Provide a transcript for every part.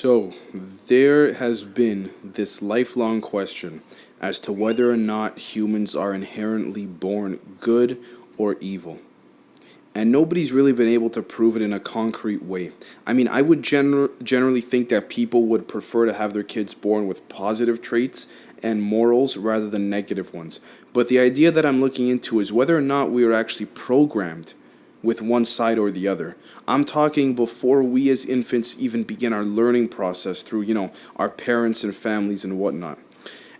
So, there has been this lifelong question as to whether or not humans are inherently born good or evil. And nobody's really been able to prove it in a concrete way. I mean, I would generally think that people would prefer to have their kids born with positive traits and morals rather than negative ones. But the idea that I'm looking into is whether or not we are actually programmed with one side or the other. I'm talking before we as infants even begin our learning process through, our parents and families and whatnot.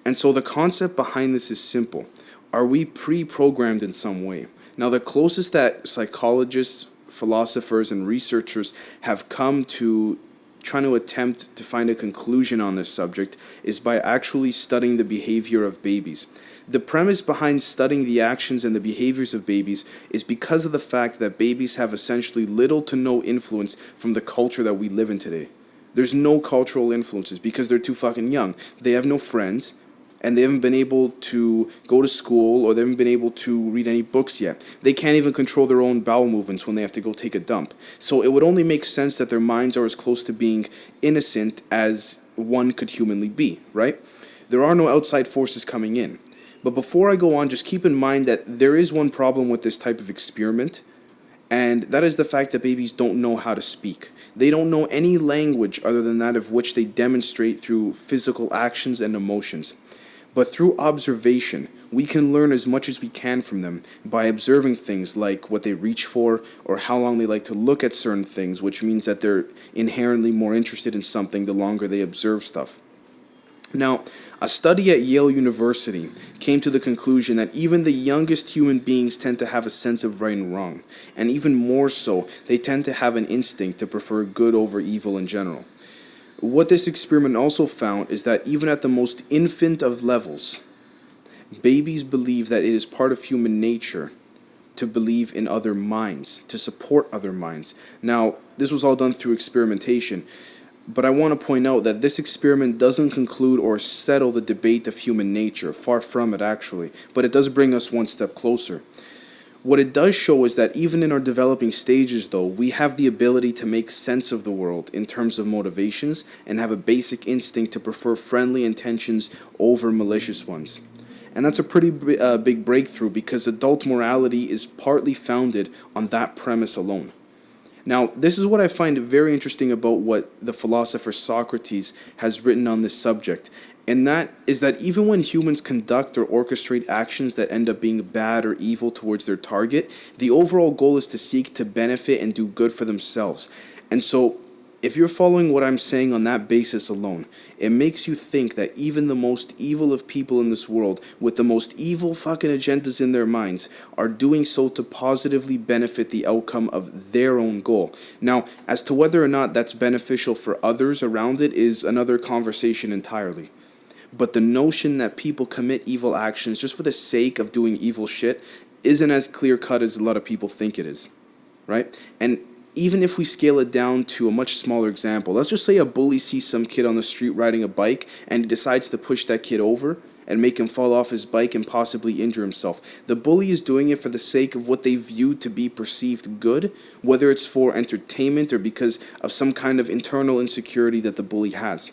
And so the concept behind this is simple. Are we pre programmed in some way? Now, the closest that psychologists, philosophers, and researchers have come to trying to attempt to find a conclusion on this subject is by actually studying the behavior of babies. The premise behind studying the actions and the behaviors of babies is because of the fact that babies have essentially little to no influence from the culture that we live in today. There's no cultural influences because they're too fucking young. They have no friends, and they haven't been able to go to school, or they haven't been able to read any books yet. They can't even control their own bowel movements when they have to go take a dump. So it would only make sense that their minds are as close to being innocent as one could humanly be, right? There are no outside forces coming in. But before I go on, just keep in mind that there is one problem with this type of experiment, and that is the fact that babies don't know how to speak. They don't know any language other than that of which they demonstrate through physical actions and emotions. But through observation, we can learn as much as we can from them by observing things like what they reach for or how long they like to look at certain things, which means that they're inherently more interested in something the longer they observe stuff. Now, a study at Yale University came to the conclusion that even the youngest human beings tend to have a sense of right and wrong, and even more so, they tend to have an instinct to prefer good over evil in general. What this experiment also found is that even at the most infant of levels, babies believe that it is part of human nature to believe in other minds, to support other minds. Now, this was all done through experimentation, but I want to point out that this experiment doesn't conclude or settle the debate of human nature, far from it actually, but it does bring us one step closer. What it does show is that even in our developing stages, though, we have the ability to make sense of the world in terms of motivations and have a basic instinct to prefer friendly intentions over malicious ones. And that's a pretty big breakthrough because adult morality is partly founded on that premise alone. Now, this is what I find very interesting about what the philosopher Socrates has written on this subject, and that is that even when humans conduct or orchestrate actions that end up being bad or evil towards their target, the overall goal is to seek to benefit and do good for themselves. And so, if you're following what I'm saying on that basis alone, it makes you think that even the most evil of people in this world, with the most evil fucking agendas in their minds, are doing so to positively benefit the outcome of their own goal. Now, as to whether or not that's beneficial for others around it is another conversation entirely. But the notion that people commit evil actions just for the sake of doing evil shit isn't as clear cut as a lot of people think it is, right? And even if we scale it down to a much smaller example, let's just say a bully sees some kid on the street riding a bike and he decides to push that kid over and make him fall off his bike and possibly injure himself. The bully is doing it for the sake of what they view to be perceived good, whether it's for entertainment or because of some kind of internal insecurity that the bully has.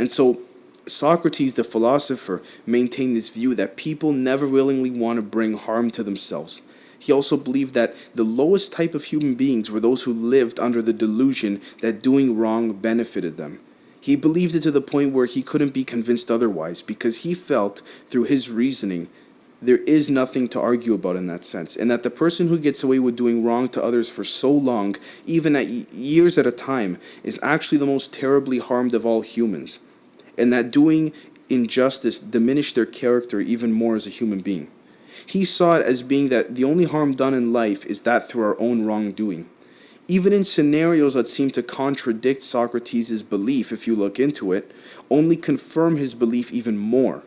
And so Socrates, the philosopher, maintained this view that people never willingly want to bring harm to themselves. He also believed that the lowest type of human beings were those who lived under the delusion that doing wrong benefited them. He believed it to the point where he couldn't be convinced otherwise because he felt, through his reasoning, there is nothing to argue about in that sense, and that the person who gets away with doing wrong to others for so long, even at years at a time, is actually the most terribly harmed of all humans, and that doing injustice diminished their character even more as a human being. He saw it as being that the only harm done in life is that through our own wrongdoing. Even in scenarios that seem to contradict Socrates' belief, if you look into it, only confirm his belief even more.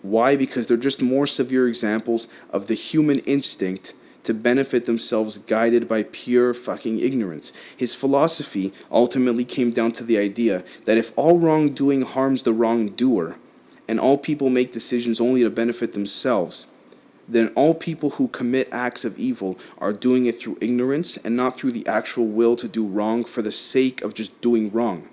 Why? Because they're just more severe examples of the human instinct to benefit themselves guided by pure fucking ignorance. His philosophy ultimately came down to the idea that if all wrongdoing harms the wrongdoer, and all people make decisions only to benefit themselves, then all people who commit acts of evil are doing it through ignorance and not through the actual will to do wrong for the sake of just doing wrong.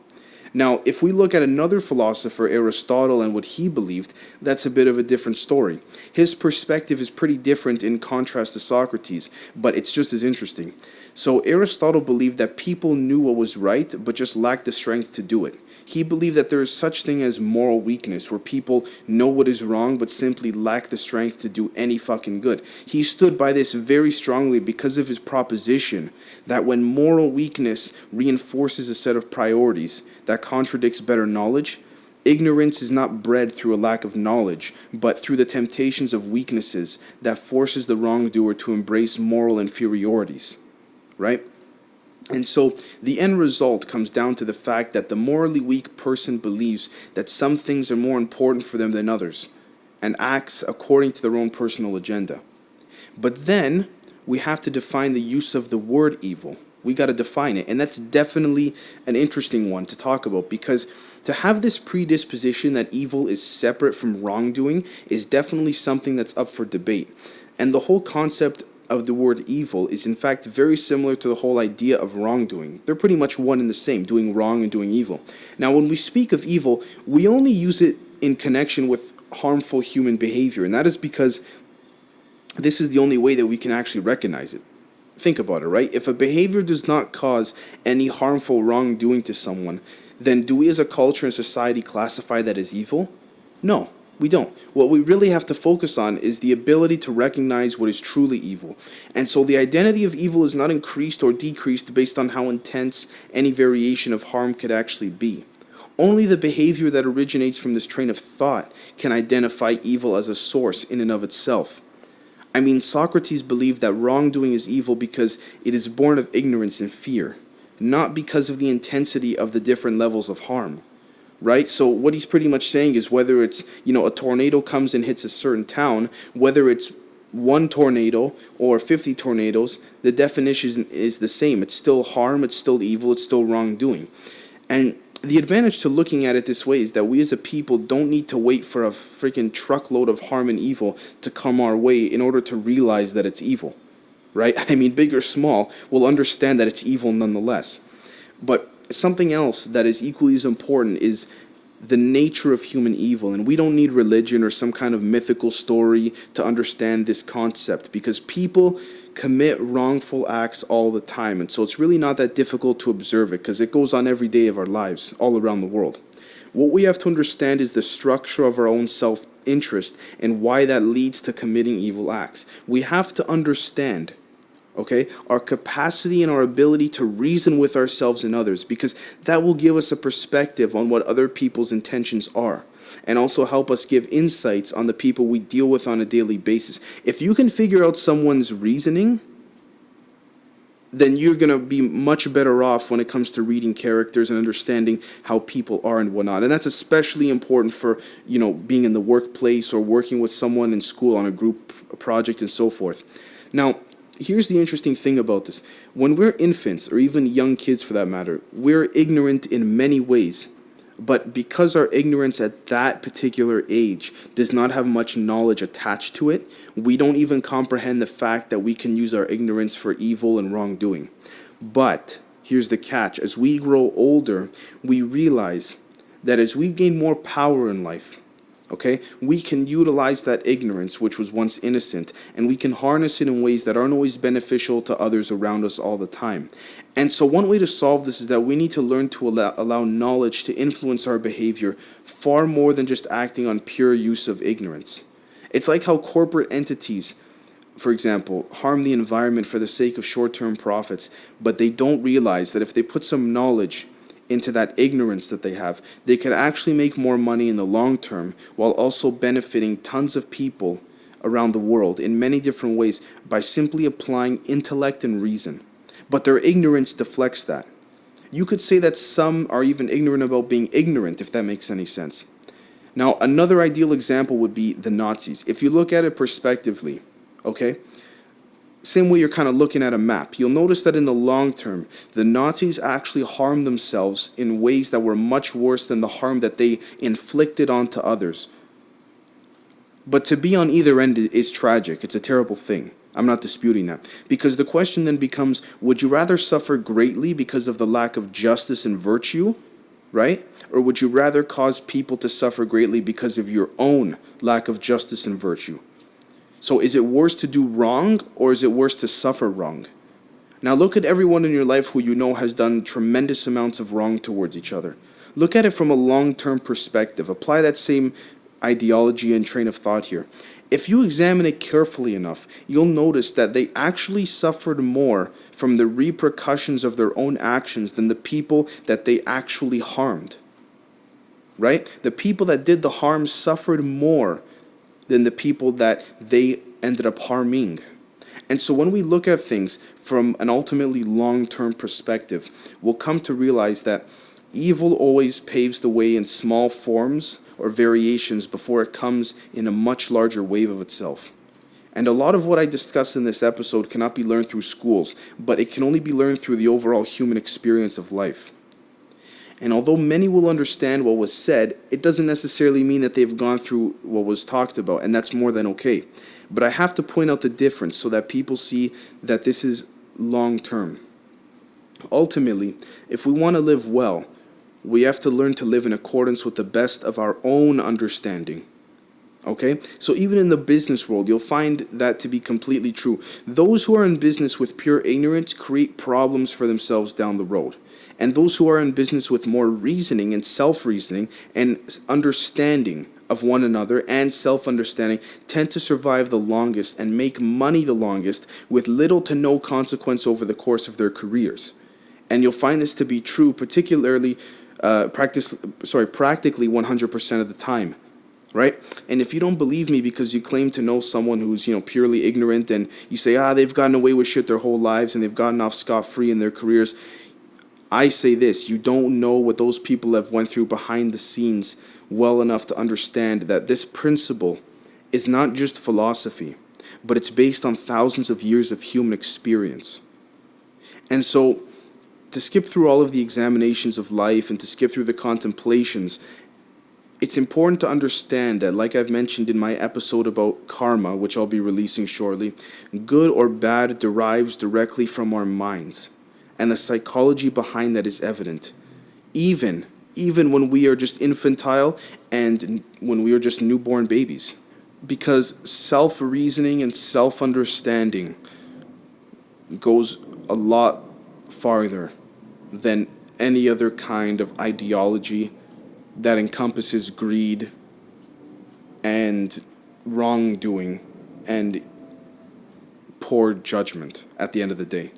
Now, if we look at another philosopher, Aristotle, and what he believed, that's a bit of a different story. His perspective is pretty different in contrast to Socrates, but it's just as interesting. So, Aristotle believed that people knew what was right, but just lacked the strength to do it. He believed that there is such thing as moral weakness, where people know what is wrong, but simply lack the strength to do any fucking good. He stood by this very strongly because of his proposition that when moral weakness reinforces a set of priorities that contradicts better knowledge, ignorance is not bred through a lack of knowledge, but through the temptations of weaknesses that forces the wrongdoer to embrace moral inferiorities, right? And so the end result comes down to the fact that the morally weak person believes that some things are more important for them than others and acts according to their own personal agenda. But then we have to define the use of the word evil. We got to define it. And that's definitely an interesting one to talk about, because to have this predisposition that evil is separate from wrongdoing is definitely something that's up for debate. And the whole concept of the word evil is in fact very similar to the whole idea of wrongdoing. They're pretty much one and the same, doing wrong and doing evil. Now, when we speak of evil, we only use it in connection with harmful human behavior, and that is because this is the only way that we can actually recognize it. Think about it, right? If a behavior does not cause any harmful wrongdoing to someone, then do we as a culture and society classify that as evil? No, we don't. What we really have to focus on is the ability to recognize what is truly evil. And so the identity of evil is not increased or decreased based on how intense any variation of harm could actually be. Only the behavior that originates from this train of thought can identify evil as a source in and of itself. I mean, Socrates believed that wrongdoing is evil because it is born of ignorance and fear, not because of the intensity of the different levels of harm. Right? So what he's pretty much saying is whether it's, a tornado comes and hits a certain town, whether it's one tornado or 50 tornadoes, the definition is the same. It's still harm, it's still evil, it's still wrongdoing. And the advantage to looking at it this way is that we as a people don't need to wait for a freaking truckload of harm and evil to come our way in order to realize that it's evil. Right? I mean, big or small, we'll understand that it's evil nonetheless. But something else that is equally as important is the nature of human evil. And we don't need religion or some kind of mythical story to understand this concept, because people commit wrongful acts all the time. And so it's really not that difficult to observe it, because it goes on every day of our lives all around the world. What we have to understand is the structure of our own self-interest and why that leads to committing evil acts. We have to understand our capacity and our ability to reason with ourselves and others, because that will give us a perspective on what other people's intentions are, and also help us give insights on the people we deal with on a daily basis. If you can figure out someone's reasoning, then you're going to be much better off when it comes to reading characters and understanding how people are and whatnot. And that's especially important for, being in the workplace or working with someone in school on a group project and so forth. Now, here's the interesting thing about this. When we're infants, or even young kids for that matter, we're ignorant in many ways. But because our ignorance at that particular age does not have much knowledge attached to it, we don't even comprehend the fact that we can use our ignorance for evil and wrongdoing. But here's the catch. As we grow older, we realize that as we gain more power in life, we can utilize that ignorance, which was once innocent, and we can harness it in ways that aren't always beneficial to others around us all the time. And so one way to solve this is that we need to learn to allow knowledge to influence our behavior far more than just acting on pure use of ignorance. It's like how corporate entities, for example, harm the environment for the sake of short-term profits, but they don't realize that if they put some knowledge into that ignorance that they have, they could actually make more money in the long term while also benefiting tons of people around the world in many different ways by simply applying intellect and reason. But their ignorance deflects that. You could say that some are even ignorant about being ignorant, if that makes any sense. Now, another ideal example would be the Nazis. If you look at it prospectively, same way you're kind of looking at a map, you'll notice that in the long term, the Nazis actually harmed themselves in ways that were much worse than the harm that they inflicted onto others. But to be on either end is tragic. It's a terrible thing. I'm not disputing that. Because the question then becomes, would you rather suffer greatly because of the lack of justice and virtue, right? Or would you rather cause people to suffer greatly because of your own lack of justice and virtue? So is it worse to do wrong, or is it worse to suffer wrong? Now look at everyone in your life who you know has done tremendous amounts of wrong towards each other. Look at it from a long-term perspective. Apply that same ideology and train of thought here. If you examine it carefully enough, you'll notice that they actually suffered more from the repercussions of their own actions than the people that they actually harmed. Right? The people that did the harm suffered more than the people that they ended up harming. And so when we look at things from an ultimately long-term perspective, we'll come to realize that evil always paves the way in small forms or variations before it comes in a much larger wave of itself. And a lot of what I discuss in this episode cannot be learned through schools, but it can only be learned through the overall human experience of life. And although many will understand what was said, it doesn't necessarily mean that they've gone through what was talked about, and that's more than okay. But I have to point out the difference so that people see that this is long term. Ultimately, if we want to live well, we have to learn to live in accordance with the best of our own understanding. Okay? So even in the business world, you'll find that to be completely true. Those who are in business with pure ignorance create problems for themselves down the road. And those who are in business with more reasoning and self-reasoning and understanding of one another and self-understanding tend to survive the longest and make money the longest with little to no consequence over the course of their careers. And you'll find this to be true particularly practically 100% of the time. Right? And if you don't believe me because you claim to know someone who's, purely ignorant, and you say, they've gotten away with shit their whole lives and they've gotten off scot-free in their careers, I say this: you don't know what those people have went through behind the scenes well enough to understand that this principle is not just philosophy, but it's based on thousands of years of human experience. And so, to skip through all of the examinations of life and to skip through the contemplations, it's important to understand that, like I've mentioned in my episode about karma, which I'll be releasing shortly, good or bad derives directly from our minds. And the psychology behind that is evident. Even when we are just infantile and when we are just newborn babies. Because self-reasoning and self-understanding goes a lot farther than any other kind of ideology that encompasses greed and wrongdoing and poor judgment at the end of the day.